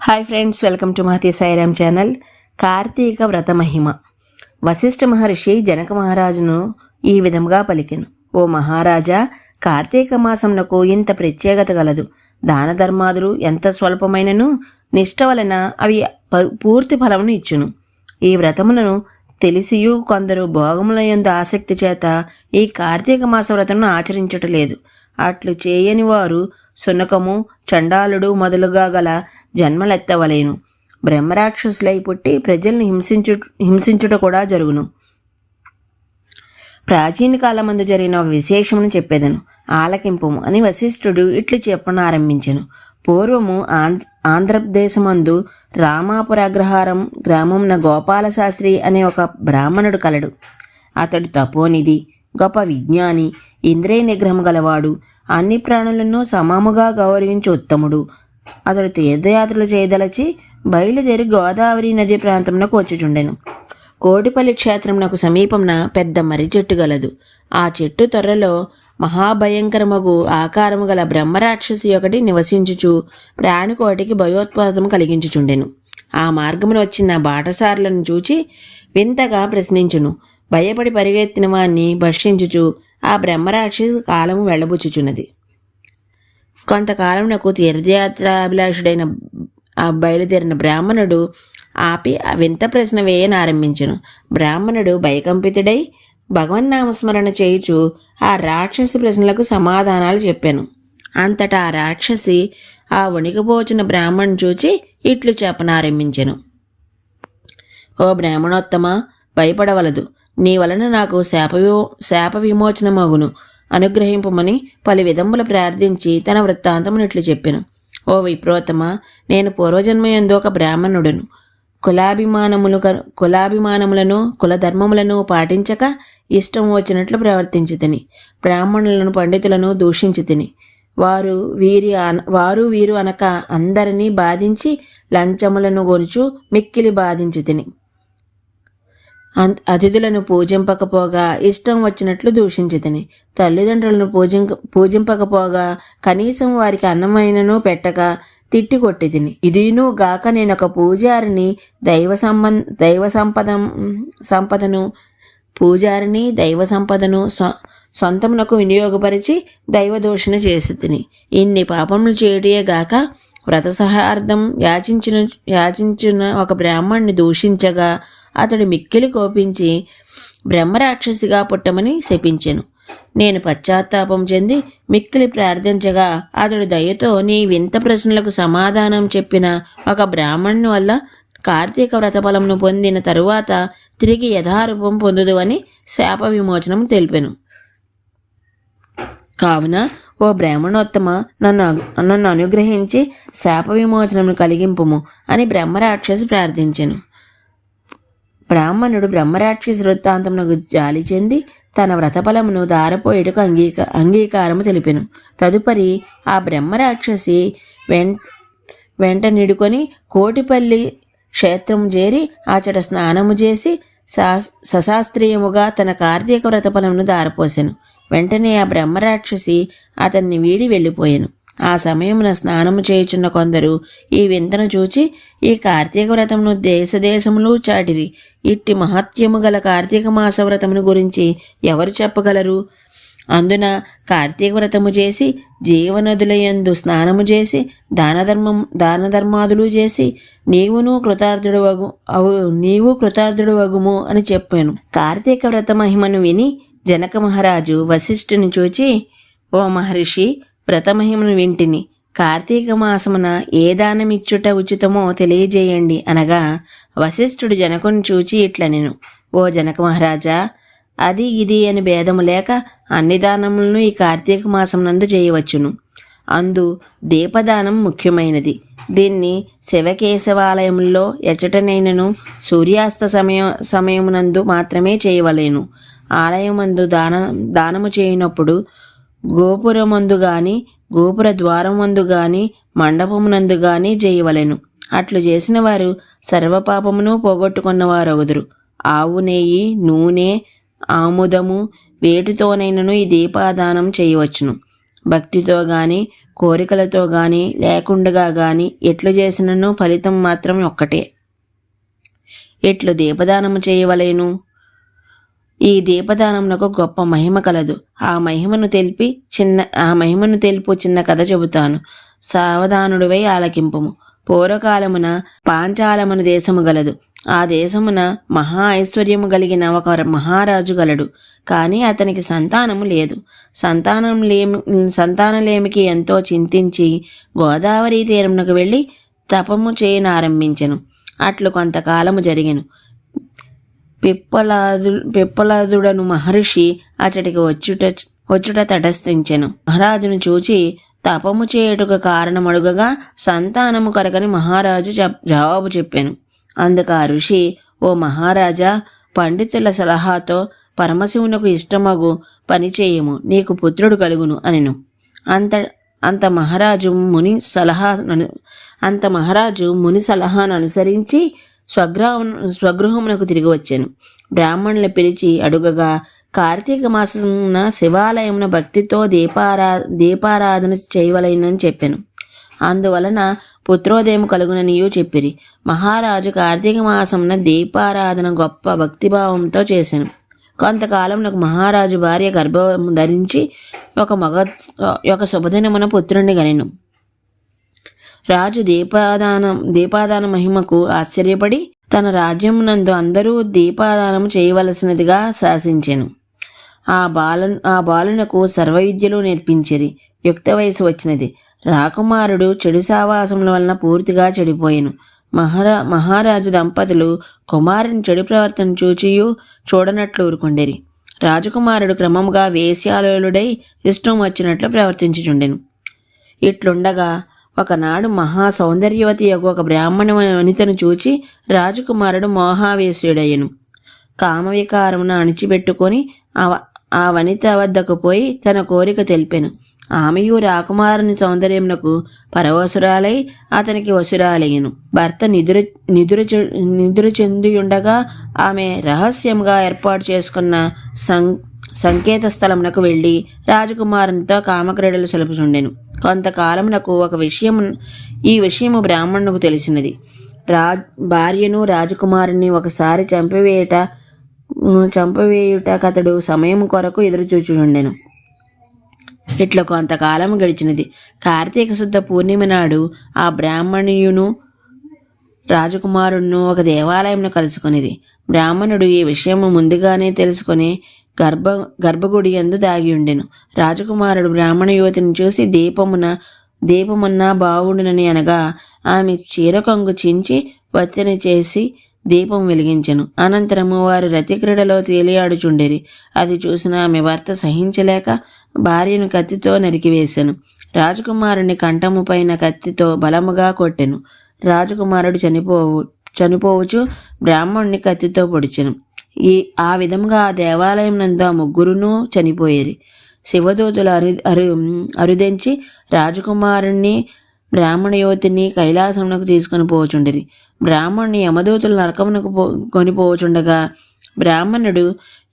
Hi friends, welcome to Mahathi Sairam channel. కార్తీక వ్రత మహిమ. వశిష్ఠ మహర్షి జనక మహారాజును ఈ విధముగా పలికెను. ఓ మహారాజా, కార్తీక మాసమునకు ఇంత ప్రత్యేకత గలదు. దాన ధర్మాదులు ఎంత స్వల్పమైనను నిష్ట వలన అవి పూర్తి ఫలమును ఇచ్చును. ఈ వ్రతములను తెలిసియు కొందరు భోగముల యందు ఆసక్తి చేత ఈ కార్తీక మాస వ్రతమును ఆచరించటలేదు. అట్లు చేయని వారు సునకము, చండాలుడు మొదలుగా గల జన్మలెత్తవలేను. బ్రహ్మరాక్షసులై పుట్టి ప్రజల్ని హింసించుట కూడా జరుగును. ప్రాచీన కాలమందు జరిగిన ఒక విశేషమును చెప్పేదను, ఆలకింపుము అని వశిష్ఠుడు ఇట్లు చెప్పనారంభించెను. పూర్వము ఆంధ్రదేశమందు రామాపుర అగ్రహారం గ్రామమున గోపాలశాస్త్రి అనే ఒక బ్రాహ్మణుడు కలడు. అతడు తపోనిధి, గొప్ప విజ్ఞాని, ఇంద్రియ నిగ్రహం గలవాడు, అన్ని ప్రాణులను సమాముగా గౌరవించే ఉత్తముడు. అతడు తీర్థయాత్రలు చేయదలచి బయలుదేరి గోదావరి నది ప్రాంతమునకు వచ్చుచుండెను. కోటిపల్లి క్షేత్రమునకు సమీపంన పెద్ద మర్రి చెట్టు గలదు. ఆ చెట్టు తొర్రలో మహాభయంకరమగు ఆకారము గల బ్రహ్మరాక్షసి ఒకటి నివసించుచు ప్రాణికోటికి భయోత్పాదము కలిగించుచుండెను. ఆ మార్గమున వచ్చిన బాటసారులను చూచి వింతగా ప్రశ్నించును. భయపడి పరిగెత్తిన వాణ్ణి భక్షించుచు ఆ బ్రహ్మరాక్షసి కాలము వెళ్ళబుచ్చుచున్నది. కొంతకాలమునకు తీర్థయాత్రాభిలాషుడైన ఆ బయలుదేరిన బ్రాహ్మణుడు ఆపి ఆ వింత ప్రశ్న వేయనారంభించెను. బ్రాహ్మణుడు భయకంపితుడై భగవన్నామస్మరణ చేయుచు ఆ రాక్షసి ప్రశ్నలకు సమాధానాలు చెప్పాను. అంతటా ఆ రాక్షసి ఆ వణికిపోచున్న బ్రాహ్మణుని చూచి ఇట్లు చెప్పనారంభించెను. ఓ బ్రాహ్మణోత్తమ, భయపడవలదు. నీ వలన నాకు శాప విమోచనమగును, అనుగ్రహింపమని పలు విధములు ప్రార్థించి తన వృత్తాంతమునిట్లు చెప్పెను. ఓ విప్రోత్తమ, నేను పూర్వజన్మయందు ఒక బ్రాహ్మణుడును. కులాభిమానములను కులధర్మములను పాటించక ఇష్టం వచ్చినట్లు ప్రవర్తించి తిని బ్రాహ్మణులను పండితులను దూషించి తిని వారు వీరు అనక అందరినీ బాధించి లంచములను గొనుచు మిక్కిలి బాధించి తిని అతిథులను పూజింపకపోగా ఇష్టం వచ్చినట్లు దూషించి తిని తల్లిదండ్రులను పూజింపకపోగా కనీసం వారికి అన్నమైనను పెట్టక తిట్టి కొట్టి తిని ఇదినూ గాక నేనొక పూజారిని దైవ సంపదను సొంతమునకు వినియోగపరిచి దైవదూషణ చేసి తిని ఇన్ని పాపములు చేయటే గాక వ్రత సహార్థం యాచించిన ఒక బ్రాహ్మణ్ణి దూషించగా అతడు మిక్కిలి కోపించి బ్రహ్మరాక్షసిగా పుట్టమని శపించెను. నేను పశ్చాత్తాపం చెంది మిక్కిలి ప్రార్థించగా అతడు దయతో నీ వింత ప్రశ్నలకు సమాధానం చెప్పిన ఒక బ్రాహ్మణుని వల్ల కార్తీక వ్రతఫలమును పొందిన తరువాత తిరిగి యథారూపం పొందుదు అని శాప విమోచనం తెలిపెను. కావున ఓ బ్రాహ్మణోత్తమ, నన్ను అనుగ్రహించి శాప విమోచనము కలిగింపుము అని బ్రహ్మరాక్షసి ప్రార్థించెను. బ్రాహ్మణుడు బ్రహ్మరాక్షసి వృత్తాంతమునకు జాలి చెంది తన వ్రతఫలమును దారపోయేటకు అంగీకారము తెలిపెను. తదుపరి ఆ బ్రహ్మరాక్షసి వెంట నిడుకొని కోటిపల్లి క్షేత్రము చేరి అచట స్నానము చేసి సశాస్త్రీయముగా తన కార్తీక వ్రతఫలమును దారపోసెను. వెంటనే ఆ బ్రహ్మరాక్షసి అతన్ని వీడి వెళ్ళిపోయెను. ఆ సమయమున స్నానము చేయుచున్న కొందరు ఈ వింతను చూచి ఈ కార్తీక వ్రతమును దేశములు చాటిరి. ఇట్టి మహత్యము గల కార్తీక మాస వ్రతమును గురించి ఎవరు చెప్పగలరు? అందున కార్తీక వ్రతము చేసి జీవనదులయందు స్నానము చేసి దాన ధర్మాదులు చేసి నీవు కృతార్థుడు వగుము అని చెప్పాను. కార్తీక వ్రత మహిమను విని జనక మహారాజు వశిష్ఠుని చూచి, ఓ మహర్షి, వ్రతమహిమను వింటిని. కార్తీక మాసమున ఏ దానమిచ్చుట ఉచితమో తెలియజేయండి అనగా వశిష్ఠుడు జనకుని చూచి ఇట్లనెను. ఓ జనక మహారాజా, అది ఇది అని భేదము లేక అన్ని దానములను ఈ కార్తీక మాసం నందు చేయవచ్చును. అందు దీపదానం ముఖ్యమైనది. దీన్ని శివకేశవాలయముల్లో ఎచ్చటనైనను సూర్యాస్త సమయమునందు మాత్రమే చేయవలేను. ఆలయమందు దానము చేయనప్పుడు గోపురమందు గాని గోపుర ద్వారమందు గాని మండపమునందు గాని చేయవలెను. అట్లు చేసిన వారు సర్వపాపమును పోగొట్టుకున్నవారగుదురు. ఆవు నెయ్యి, నూనె, ఆముదము వేటితోనైనను ఈ దీపాదానం చేయవచ్చును. భక్తితో గాని కోరికలతో గాని లేకుండగా గాని ఎట్లు చేసినను ఫలితం మాత్రం ఒక్కటే. ఎట్లు దీపదానము చేయవలేను? ఈ దీపదానమునకు గొప్ప మహిమ కలదు. ఆ మహిమను తెలుపు చిన్న కథ చెబుతాను. సావధానుడివై ఆలకింపుము. పూర్వకాలమున పాంచాలమున దేశము గలదు. ఆ దేశమున మహా ఐశ్వర్యము కలిగిన ఒక మహారాజు గలడు. కానీ అతనికి సంతానము లేదు. సంతానలేమికి ఎంతో చింతించి గోదావరి తీరమునకు వెళ్ళి తపము చేయనారంభించెను. అట్లు కొంతకాలము జరిగెను. పిప్పలాదుడను మహర్షి అతడికి వచ్చుట తటస్థించెను. మహారాజును చూచి తపము చేయుటకు కారణమడుగగా సంతానము కరగని మహారాజు జవాబు చెప్పాను. అందుకు ఆ ఋషి, ఓ మహారాజా, పండితుల సలహాతో పరమశివునకు ఇష్టమగు పని చేయము, నీకు పుత్రుడు కలుగును అనెను. అంత మహారాజు ముని సలహాను అనుసరించి స్వగృహమునకు తిరిగి వచ్చాను. బ్రాహ్మణులు పిలిచి అడుగగా కార్తీక మాసమున శివాలయమున భక్తితో దీపారాధన చేయవలెనని చెప్పాను. అందువలన పుత్రోదయం కలుగుననియూ చెప్పిరి. మహారాజు కార్తీక మాసమున దీపారాధన గొప్ప భక్తిభావంతో చేశాను. కొంతకాలం నాకు మహారాజు భార్య గర్భం ధరించి ఒక శుభదినమున పుత్రుణ్ణి గనెను. రాజు దీపాదాన మహిమకు ఆశ్చర్యపడి తన రాజ్యమునందు అందరూ దీపాదానము చేయవలసినదిగా శాసించెను. ఆ బాలునకు సర్వవిద్యలు నేర్పించిరి. యుక్త వయసు వచ్చినది. రాకుమారుడు చెడు సావాసముల వలన పూర్తిగా చెడిపోయెను. మహారాజు దంపతులు కుమారుని చెడు ప్రవర్తన చూచియు చూడనట్లు ఊరుకొండిరి. రాజకుమారుడు క్రమముగా వేశ్యాలోలుడై ఇష్టం వచ్చినట్లు ప్రవర్తించుచుండెను. ఇట్లుండగా ఒకనాడు మహా సౌందర్యవతి యొక్క ఒక బ్రాహ్మణ వనితను చూచి రాజకుమారుడు మోహావేశ్యుడయ్యను. కామవికారమును అణిచిపెట్టుకొని ఆ వనిత వద్దకు పోయి తన కోరిక తెలిపెను. ఆమెయు రాకుమారుని సౌందర్యమునకు పరవశురాలై అతనికి వశురాలయ్యను. భర్త నిదురు చెందియుండగా ఆమె రహస్యంగా ఏర్పాటు చేసుకున్న సంకేత స్థలమునకు వెళ్ళి రాజకుమారునితో కామక్రీడలు సలుపుచుండెను. కొంతకాలమునకు ఈ విషయము బ్రాహ్మణునికి తెలిసినది. భార్యను రాజకుమారుని ఒకసారి చంపవేయుట కతడు సమయం కొరకు ఎదురుచూచుచుండెను. ఇట్లా కొంతకాలం గడిచినది. కార్తీక శుద్ధ పూర్ణిమ నాడు ఆ బ్రాహ్మణుయును రాజకుమారుడును ఒక దేవాలయంను కలుసుకొనిరి. బ్రాహ్మణుడు ఈ విషయము ముందుగానే తెలుసుకొని గర్భగుడి యందు దాగి ఉండెను. రాజకుమారుడు బ్రాహ్మణ యువతిని చూసి దీపమున్నా బాగుండునని అనగా ఆమె చీరకొంగు చించి వత్తిని చేసి దీపం వెలిగించెను. అనంతరము వారు రతిక్రీడలో తేలియాడుచుండేరి. అది చూసిన ఆమె భర్త సహించలేక భార్యను కత్తితో నరికివేశాను. రాజకుమారుని కంఠము పైన కత్తితో బలముగా కొట్టెను. రాజకుమారుడు చనిపోవచ్చు బ్రాహ్మణుని కత్తితో పొడిచెను. ఆ విధంగా ఆ దేవాలయం నందు ఆ ముగ్గురును చనిపోయేరి. శివదూతులు అరుదెంచి రాజకుమారుణ్ణి బ్రాహ్మణ యువతిని కైలాసమునకు తీసుకొని పోచుండిరి. బ్రాహ్మణుని యమదూతులు నరకమునకు కొనిపోవచుండగా బ్రాహ్మణుడు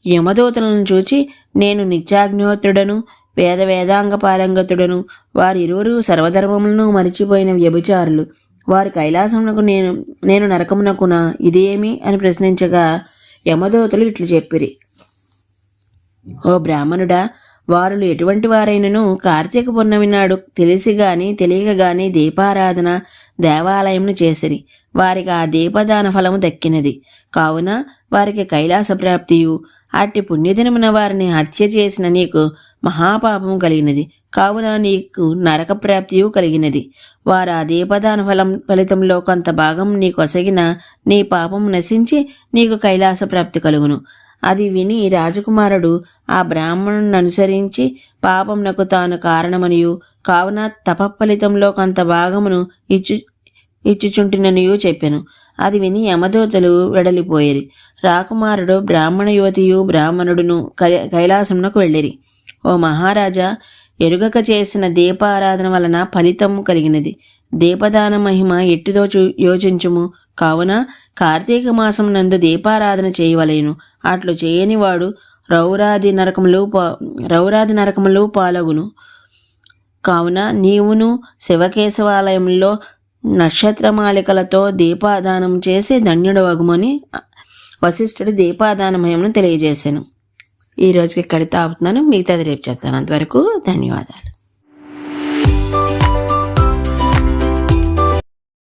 యమదూతలను చూచి, నేను నిత్యాగ్నిహోత్రుడను, వేదాంగ పారంగతుడను, వారిరువురు సర్వధర్మములను మరిచిపోయిన వ్యభిచారులు, వారి కైలాసమునకు నేను నరకమునకునా ఇదేమి అని ప్రశ్నించగా యమదూతలు ఇట్లు చెప్పిరి, ఓ బ్రాహ్మణుడా, వారులు ఎటువంటి వారైనను కార్తీక పూర్ణమి నాడు తెలిసి గాని తెలియక గాని దీపారాధన దేవాలయంను చేసిరి. వారికి ఆ దీపదాన ఫలము దక్కినది. కావున వారికి కైలాస ప్రాప్తియు, అట్టి పుణ్యదినమున వారిని హత్య చేసిన నీకు మహాపాపము కలిగినది. కావున నీకు నరక ప్రాప్తియు కలిగినది. వారు ఆ దీపదాన ఫలితంలో కొంత భాగం నీకు ఒసగిన నీ పాపము నశించి నీకు కైలాస ప్రాప్తి కలుగును. అది విని రాజకుమారుడు ఆ బ్రాహ్మణుని అనుసరించి పాపమునకు తాను కారణమనియు కావున తపఫలితంలో కొంత భాగమును ఇచ్చుచుంటిననియు చెప్పెను. అది విని యమదూతలు వెడలిపోయిరి. రాకుమారుడు బ్రాహ్మణ యువతియు బ్రాహ్మణుడును కైలాసమునకు వెళ్ళిరి. ఓ మహారాజా, ఎరుగక చేసిన దీపారాధన వలన ఫలితము కలిగినది. దీపదాన మహిమ ఎట్టిదో యోచించుము. కావున కార్తీక మాసం నందు దీపారాధన చేయవలేను. అట్లు చేయనివాడు రౌరాది నరకములు పాలగును. కావున నీవును శివకేశవాలయంలో నక్షత్రమాలికలతో దీపాదానం చేసి ధన్యుడవగుమని వశిష్ఠుడు దీపాదానమయమును తెలియజేశాను. ఈ రోజుకి ఇక్కడితో ఆపుతున్నాను. మిగతాది రేపు చెప్తాను. అంతవరకు ధన్యవాదాలు.